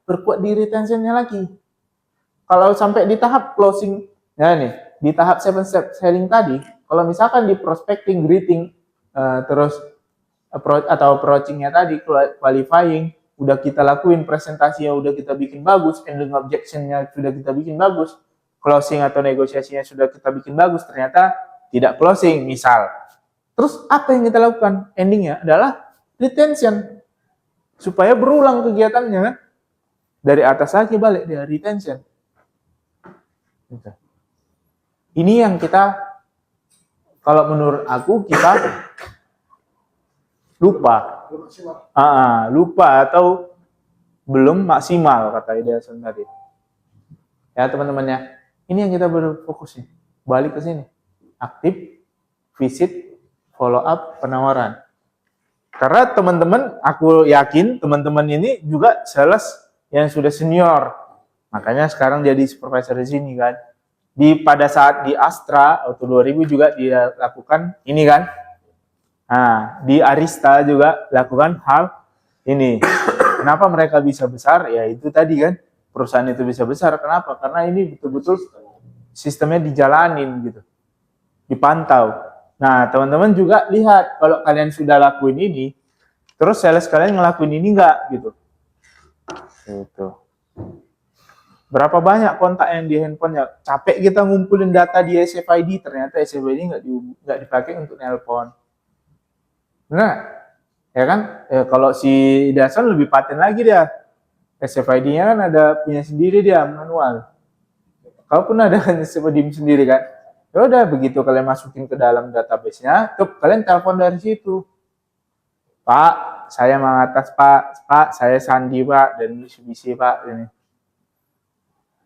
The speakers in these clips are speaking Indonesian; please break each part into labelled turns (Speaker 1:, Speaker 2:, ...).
Speaker 1: perkuat di retentionnya lagi. Kalau sampai di tahap closing, ya nih, di tahap 7 step selling tadi, kalau misalkan di prospecting, greeting, terus approachingnya tadi, qualifying, udah kita lakuin, presentasinya udah kita bikin bagus, ending objectionnya sudah kita bikin bagus, closing atau negosiasinya sudah kita bikin bagus, ternyata tidak closing, misal. Terus apa yang kita lakukan? Endingnya adalah retention. Supaya berulang kegiatannya, dari atas lagi balik dia retention. Ini yang kita, kalau menurut aku, kita lupa. Lupa atau belum maksimal, kata Ideason tadi. Ya teman-temannya, ini yang kita berfokus nih. Balik ke sini. Aktif, visit, follow up, penawaran. Karena teman-teman, aku yakin teman-teman ini juga sales yang sudah senior. Makanya sekarang jadi supervisor di sini kan. Pada saat di Astra waktu 2000 juga dia lakukan ini kan. Nah, di Arista juga lakukan hal ini. Kenapa mereka bisa besar? Ya itu tadi kan, perusahaan itu bisa besar. Kenapa? Karena ini betul-betul sistemnya dijalanin gitu. Dipantau. Nah, teman-teman juga lihat kalau kalian sudah lakuin ini, terus sales kalian ngelakuin ini enggak gitu. Gitu. Berapa banyak kontak yang di handphonenya? Capek kita ngumpulin data di SFID, ternyata SFID nggak dipakai untuk nelpon. Nah, ya kan? Kalau si Dasan lebih paten lagi dia. SFID-nya kan ada punya sendiri dia, manual. Kalaupun ada SFID sendiri kan, ya udah begitu kalian masukin ke dalam database-nya, tuh kalian telepon dari situ. Pak, saya Mangatas Pak. Pak, saya Sandi Pak, dan Mitsubishi Pak. Ini.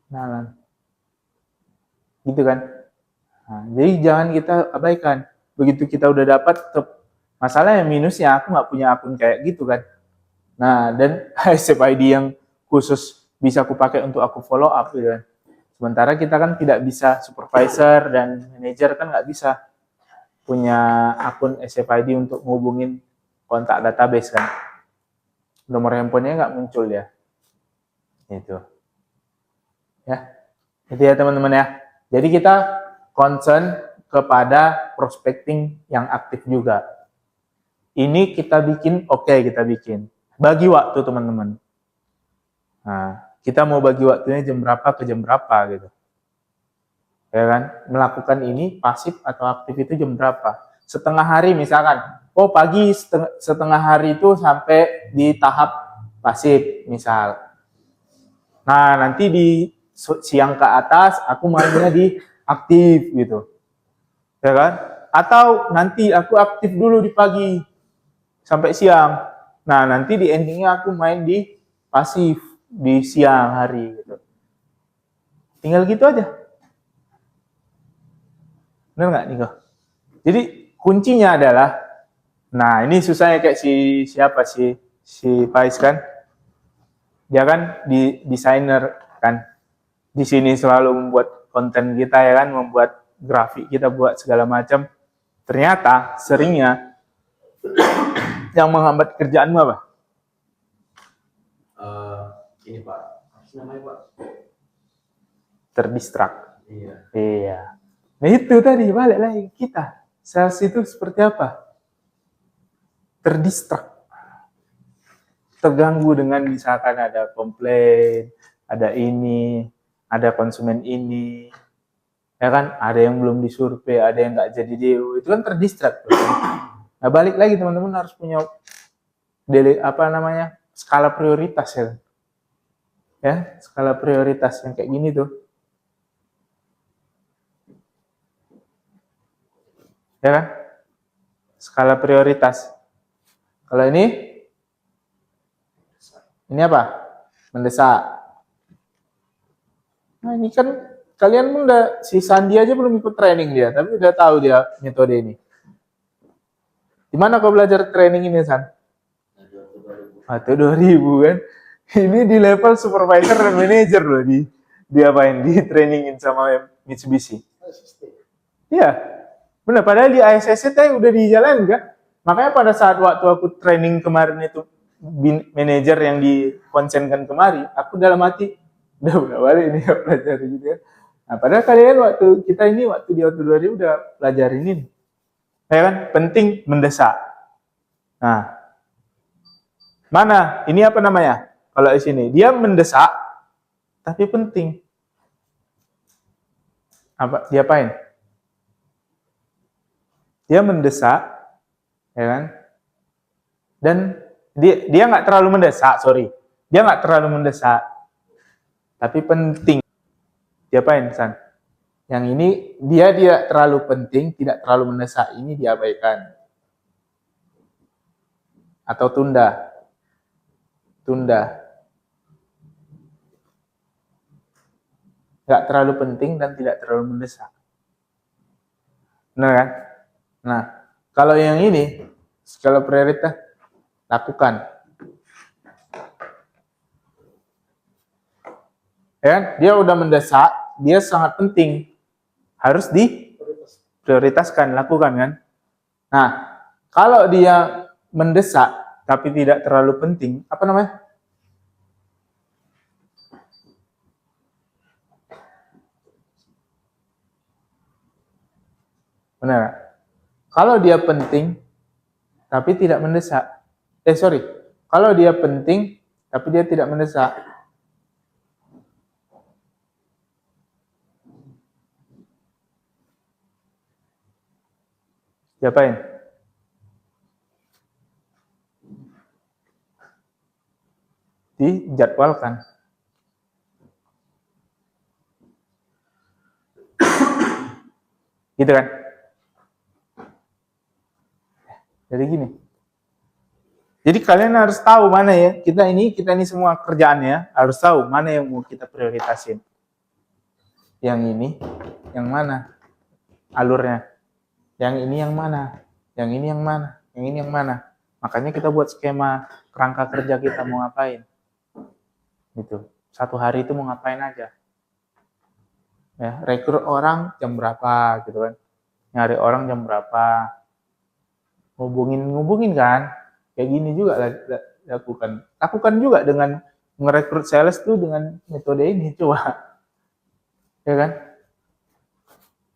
Speaker 1: Nah, gitu kan. Nah, jadi jangan kita abaikan. Begitu kita udah dapat, masalahnya minusnya aku nggak punya akun kayak gitu kan. Nah, dan SFID yang khusus bisa aku pakai untuk aku follow up gitu kan. Sementara kita kan tidak bisa, supervisor dan manajer kan nggak bisa punya akun SFID untuk ngubungin kontak database kan. Nomor handphonenya nggak muncul ya. Itu. Ya, itu ya teman-teman ya. Jadi kita concern kepada prospecting yang aktif juga. Ini kita bikin, oke, kita bikin. Bagi waktu teman-teman. Nah, kita mau bagi waktunya jam berapa ke jam berapa gitu. Ya kan? Melakukan ini pasif atau aktif itu jam berapa? Setengah hari misalkan. Oh, pagi setengah hari itu sampai di tahap pasif misal. Nah, nanti di siang ke atas aku mainnya di aktif gitu. Ya kan? Atau nanti aku aktif dulu di pagi sampai siang. Nah, nanti di endingnya aku main di pasif di siang hari gitu. Tinggal gitu aja. Benar nggak Niko? Jadi kuncinya adalah, nah ini susahnya kayak siapa si Pais kan? Dia kan desainer kan. Di sini selalu membuat konten kita ya kan, membuat grafik kita buat segala macam. Ternyata seringnya yang menghambat kerjaanmu apa?
Speaker 2: Ini Pak, apa namanya Pak?
Speaker 1: Terdistrak.
Speaker 2: Iya.
Speaker 1: Nah itu tadi balik lagi kita. Sales itu seperti apa? Terdistrak. Terganggu dengan misalkan ada komplain, ada ini, ada konsumen ini, ya kan? Ada yang belum disurvei, ada yang nggak jadi deal, itu kan terdistrak. Nah balik lagi teman-teman harus punya skala prioritas ya, skala prioritas yang kayak gini tuh, ya kan? Skala prioritas. Kalau ini apa? Mendesak. Nah ini kan kalian udah, si Sandi aja belum ikut training dia, tapi udah tahu dia metode ini. Di mana kau belajar training ini, San? Atau 2000 kan? Ini di level supervisor dan manager loh, di apain? Di trainingin sama Mitsubishi. Iya, benar. Padahal di ASS udah dijalan kan? Makanya pada saat waktu aku training kemarin itu, manajer yang dikonsenkan kemari, aku dalam hati udah balik nih ya pelajari gitu ya. Nah, padahal kalian waktu di waktu 2000 udah pelajarin ini. Ya kan? Penting mendesak. Nah, mana? Ini apa namanya? Kalau di sini dia mendesak tapi penting. Apa diapain? Dia mendesak, ya kan? Dan dia nggak terlalu mendesak, sorry. Dia nggak terlalu mendesak, tapi penting. Diapain, San? Yang ini dia terlalu penting, tidak terlalu mendesak. Ini diabaikan. Atau tunda. Nggak terlalu penting dan tidak terlalu mendesak. Benar kan? Nah, kalau yang ini, skala prioritas, lakukan. Ya, dia udah mendesak, dia sangat penting. Harus diprioritaskan, lakukan kan? Nah, kalau dia mendesak tapi tidak terlalu penting, apa namanya? Benar. Kalau dia penting tapi tidak mendesak. Kalau dia penting tapi dia tidak mendesak. Diapain? Dijadwalkan. Gitu kan? Jadi gini. Jadi kalian harus tahu mana ya, kita ini semua kerjaannya harus tahu mana yang mau kita prioritasin. Yang ini, yang mana alurnya. Yang ini yang mana, yang ini yang mana, yang ini yang mana. Makanya kita buat skema kerangka kerja kita mau ngapain. Gitu. Satu hari itu mau ngapain aja. Ya, rekrut orang jam berapa gitu kan. Nyari orang jam berapa. Ngubungin kan. Kayak gini juga lakukan. Lakukan juga dengan merekrut sales tuh dengan metode ini, coba. Ya kan?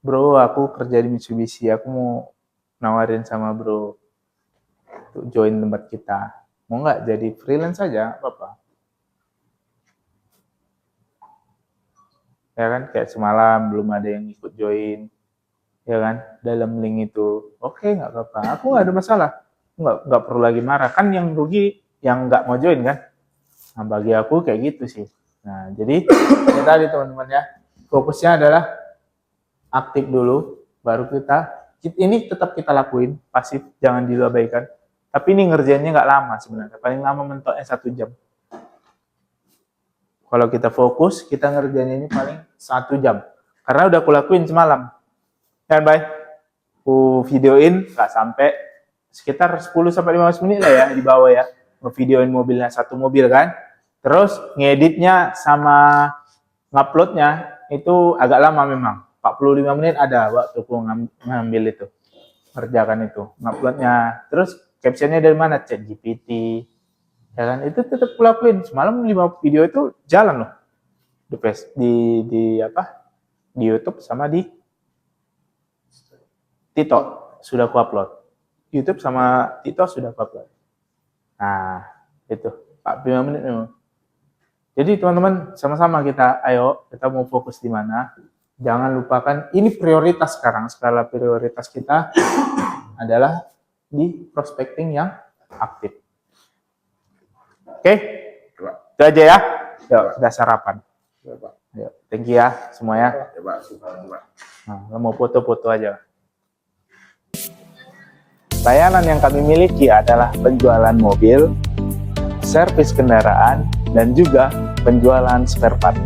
Speaker 1: Bro, aku kerja di Mitsubishi, aku mau nawarin sama bro untuk join tempat kita. Mau nggak jadi freelance saja, apa-apa. Ya kan, kayak semalam belum ada yang ikut join. Ya kan, dalam link itu. Oke, nggak apa-apa. Aku nggak ada masalah. Nggak perlu lagi marah. Kan yang rugi yang nggak mau join kan. Nah, bagi aku kayak gitu sih. Nah, jadi ini tadi teman-teman ya. Fokusnya adalah aktif dulu, baru ini tetap kita lakuin, pasif, jangan diabaikan. Tapi ini ngerjainnya nggak lama sebenarnya, paling lama mentoknya 1 jam. Kalau kita fokus, kita ngerjainnya ini paling 1 jam. Karena udah aku lakuin semalam. Dan baik, aku videoin nggak sampai sekitar 10-15 menit lah ya di bawah ya. Ngevideoin mobilnya, 1 mobil kan. Terus ngeditnya sama nguploadnya itu agak lama memang. 45 menit ada waktu aku ngambil itu, kerjakan itu, nguploadnya. Terus captionnya dari mana? ChatGPT, ya kan? Itu tetap kulakuin. Semalam 5 video itu jalan loh, di YouTube sama di TikTok sudah aku upload. YouTube sama TikTok sudah aku upload. Nah, itu 45 menit memang. Jadi teman-teman, sama-sama kita mau fokus di mana. Jangan lupakan, ini prioritas sekarang. Skala prioritas kita adalah di prospecting yang aktif. Oke? Itu aja ya. Yuk, kita sarapan. Yuk, thank you ya semuanya. Nah, mau foto-foto aja. Layanan yang kami miliki adalah penjualan mobil, servis kendaraan, dan juga penjualan spare part.